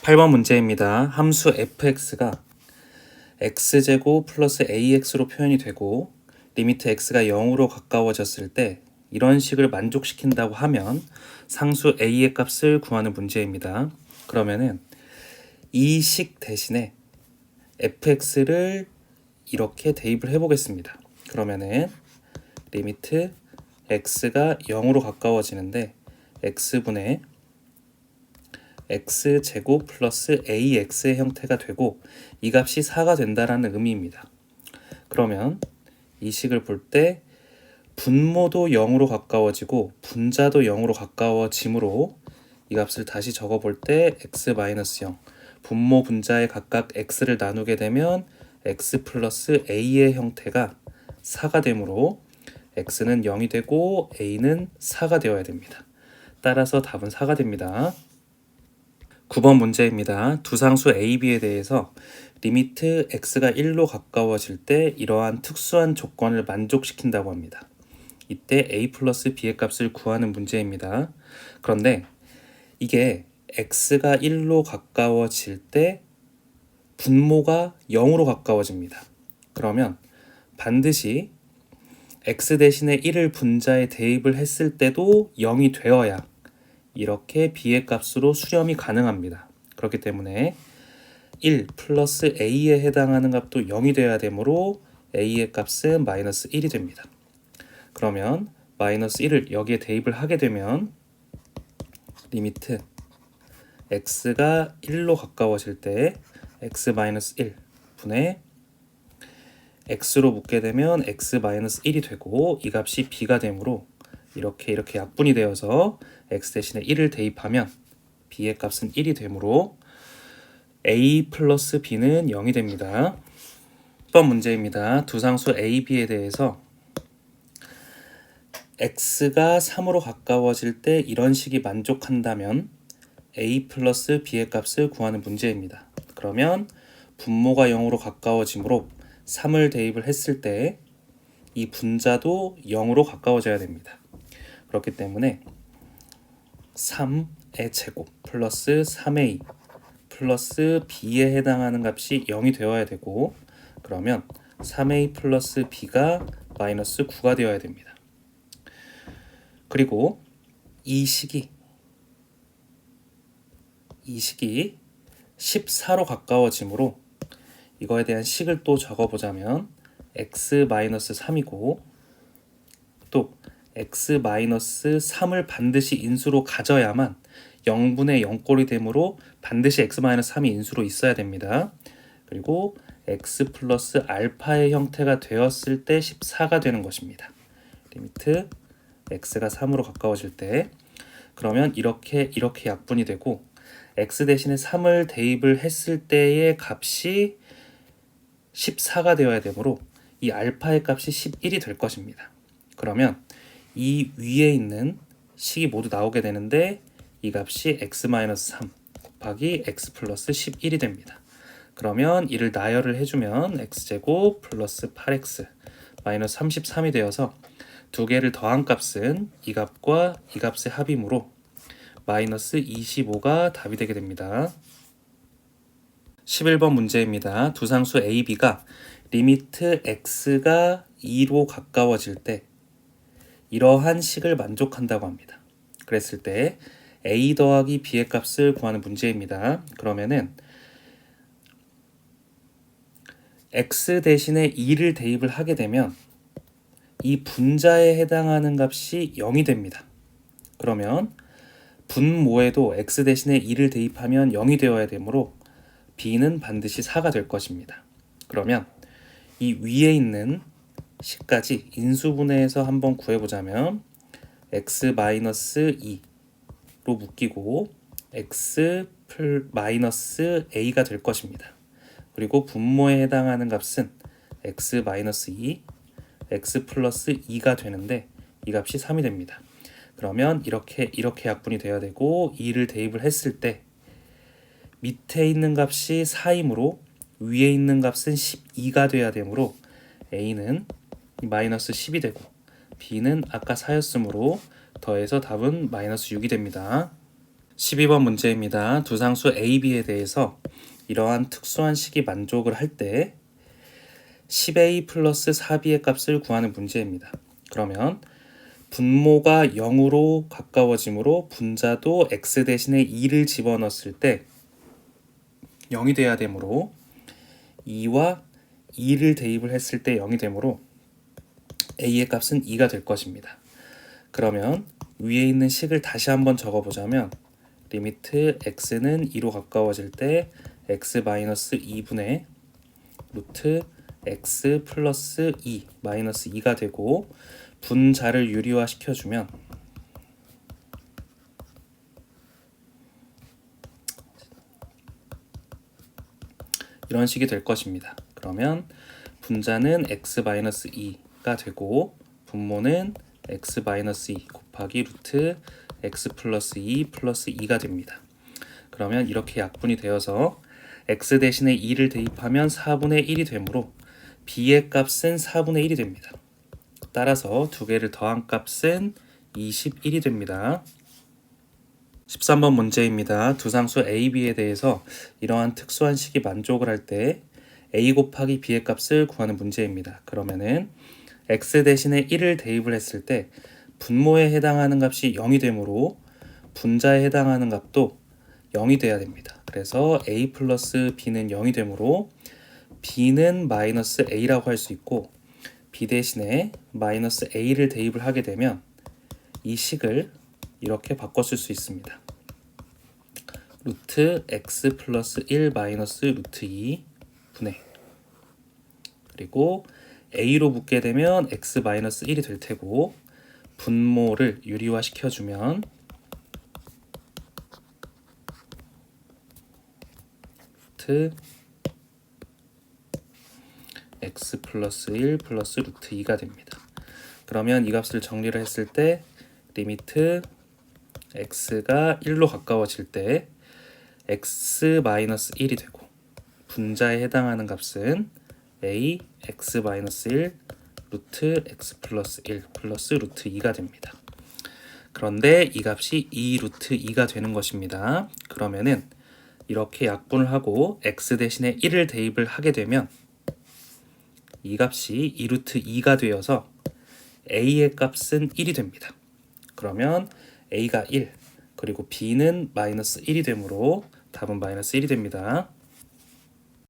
8번 문제입니다. 함수 fx가 x제곱 플러스 ax로 표현이 되고 리미트 x가 0으로 가까워졌을 때 이런 식을 만족시킨다고 하면 상수 a의 값을 구하는 문제입니다. 그러면은 이 식 대신에 fx를 이렇게 대입을 해보겠습니다. 그러면은 리미트 x가 0으로 가까워지는데 x분의 x제곱 플러스 ax의 형태가 되고 이 값이 4가 된다라는 의미입니다. 그러면 이 식을 볼 때 분모도 0으로 가까워지고 분자도 0으로 가까워지므로 이 값을 다시 적어볼 때 x-0 분모 분자에 각각 x를 나누게 되면 x 플러스 a의 형태가 4가 되므로 x는 0이 되고 a는 4가 되어야 됩니다. 따라서 답은 4가 됩니다. 9번 문제입니다. 두 상수 a, b에 대해서 리미트 x가 1로 가까워질 때 이러한 특수한 조건을 만족시킨다고 합니다. 이때 a 플러스 b의 값을 구하는 문제입니다. 그런데 이게 x가 1로 가까워질 때 분모가 0으로 가까워집니다. 그러면 반드시 x 대신에 1을 분자에 대입을 했을 때도 0이 되어야 이렇게 b의 값으로 수렴이 가능합니다. 그렇기 때문에 1 플러스 a에 해당하는 값도 0이 되어야 되므로 a의 값은 마이너스 1이 됩니다. 그러면 마이너스 1을 여기에 대입을 하게 되면 리미트 x가 1로 가까워질 때 x-1 분의 x로 묶게 되면 x-1이 되고 이 값이 b가 되므로 이렇게 약분이 되어서 x 대신에 1을 대입하면 b의 값은 1이 되므로 a 플러스 b는 0이 됩니다. 10번 문제입니다. 두 상수 a, b에 대해서 x가 3으로 가까워질 때 이런 식이 만족한다면 a 플러스 b의 값을 구하는 문제입니다. 그러면 분모가 0으로 가까워지므로 3을 대입을 했을 때 이 분자도 0으로 가까워져야 됩니다. 그렇기 때문에 3의 제곱 플러스 3a 플러스 b에 해당하는 값이 0이 되어야 되고 그러면 3a 플러스 b가 마이너스 9가 되어야 됩니다. 그리고 이 식이 14로 가까워지므로 이거에 대한 식을 또 적어보자면 x-3이고 또 x-3을 반드시 인수로 가져야만 0분의 0꼴이 되므로 반드시 x-3이 인수로 있어야 됩니다. 그리고 x 플러스 알파의 형태가 되었을 때 14가 되는 것입니다. 리미트 x가 3으로 가까워질 때 그러면 이렇게 약분이 되고 x 대신에 3을 대입을 했을 때의 값이 14가 되어야 되므로 이 알파의 값이 11이 될 것입니다. 그러면 이 위에 있는 식이 모두 나오게 되는데 이 값이 x-3 곱하기 x 플러스 11이 됩니다. 그러면 이를 나열을 해주면 x제곱 플러스 8x 마이너스 33이 되어서 두 개를 더한 값은 이 값과 이 값의 합이므로 마이너스 25가 답이 되게 됩니다. 11번 문제입니다. 두 상수 a, b가 리미트 x가 2로 가까워질 때 이러한 식을 만족한다고 합니다. 그랬을 때 a 더하기 b의 값을 구하는 문제입니다. 그러면은 x 대신에 2를 대입을 하게 되면 이 분자에 해당하는 값이 0이 됩니다. 그러면 분모에도 x 대신에 2를 대입하면 0이 되어야 되므로 b는 반드시 4가 될 것입니다. 그러면 이 위에 있는 식까지 인수분해해서 한번 구해보자면 x-2로 묶이고 x 마이너스 a가 될 것입니다. 그리고 분모에 해당하는 값은 x-2, x 플러스 2가 되는데 이 값이 3이 됩니다. 그러면 이렇게 약분이 되어야 되고 2를 대입을 했을 때 밑에 있는 값이 4이므로 위에 있는 값은 12가 돼야 되므로 a는 마이너스 10이 되고 b는 아까 4였으므로 더해서 답은 마이너스 6이 됩니다. 12번 문제입니다. 두 상수 a, b에 대해서 이러한 특수한 식이 만족을 할 때 10a 플러스 4b의 값을 구하는 문제입니다. 그러면 분모가 0으로 가까워지므로 분자도 x 대신에 2를 집어넣었을 때 0이 돼야 되므로 2와 2를 대입을 했을 때 0이 되므로 a의 값은 2가 될 것입니다. 그러면 위에 있는 식을 다시 한번 적어보자면 리미트 x는 2로 가까워질 때 x 마이너스 2분의 루트 x 플러스 2 마이너스 2가 되고 분자를 유리화 시켜주면 이런 식이 될 것입니다. 그러면 분자는 x 마이너스 2가 되고 분모는 x 마이너스 2 곱하기 루트 x 플러스 2 플러스 2가 됩니다. 그러면 이렇게 약분이 되어서 x 대신에 2를 대입하면 4분의 1이 되므로 b의 값은 4분의 1이 됩니다. 따라서 두 개를 더한 값은 21이 됩니다. 13번 문제입니다. 두 상수 a, b에 대해서 이러한 특수한 식이 만족을 할 때 a 곱하기 b의 값을 구하는 문제입니다. 그러면은 x 대신에 1을 대입을 했을 때 분모에 해당하는 값이 0이 되므로 분자에 해당하는 값도 0이 돼야 됩니다. 그래서 a 플러스 b는 0이 되므로 b는 마이너스 a라고 할 수 있고 b 대신에 마이너스 a를 대입을 하게 되면 이 식을 이렇게 바꿔 쓸 수 있습니다. 루트 x 플러스 1 마이너스 루트 2 분의 그리고 a로 묶게 되면 x 마이너스 1이 될 테고 분모를 유리화 시켜주면 루트 x 플러스 1 플러스 루트 2가 됩니다. 그러면 이 값을 정리를 했을 때 리미트 x가 1로 가까워질 때 x 마이너스 1이 되고 분자에 해당하는 값은 a x 마이너스 1 루트 x 플러스 1 플러스 루트 2가 됩니다. 그런데 이 값이 2 루트 2가 되는 것입니다. 그러면은 이렇게 약분을 하고 x 대신에 1을 대입을 하게 되면 이 값이 2 루트 2가 되어서 a의 값은 1이 됩니다. 그러면 a가 1 그리고 b는 마이너스 1이 되므로 답은 마이너스 1이 됩니다.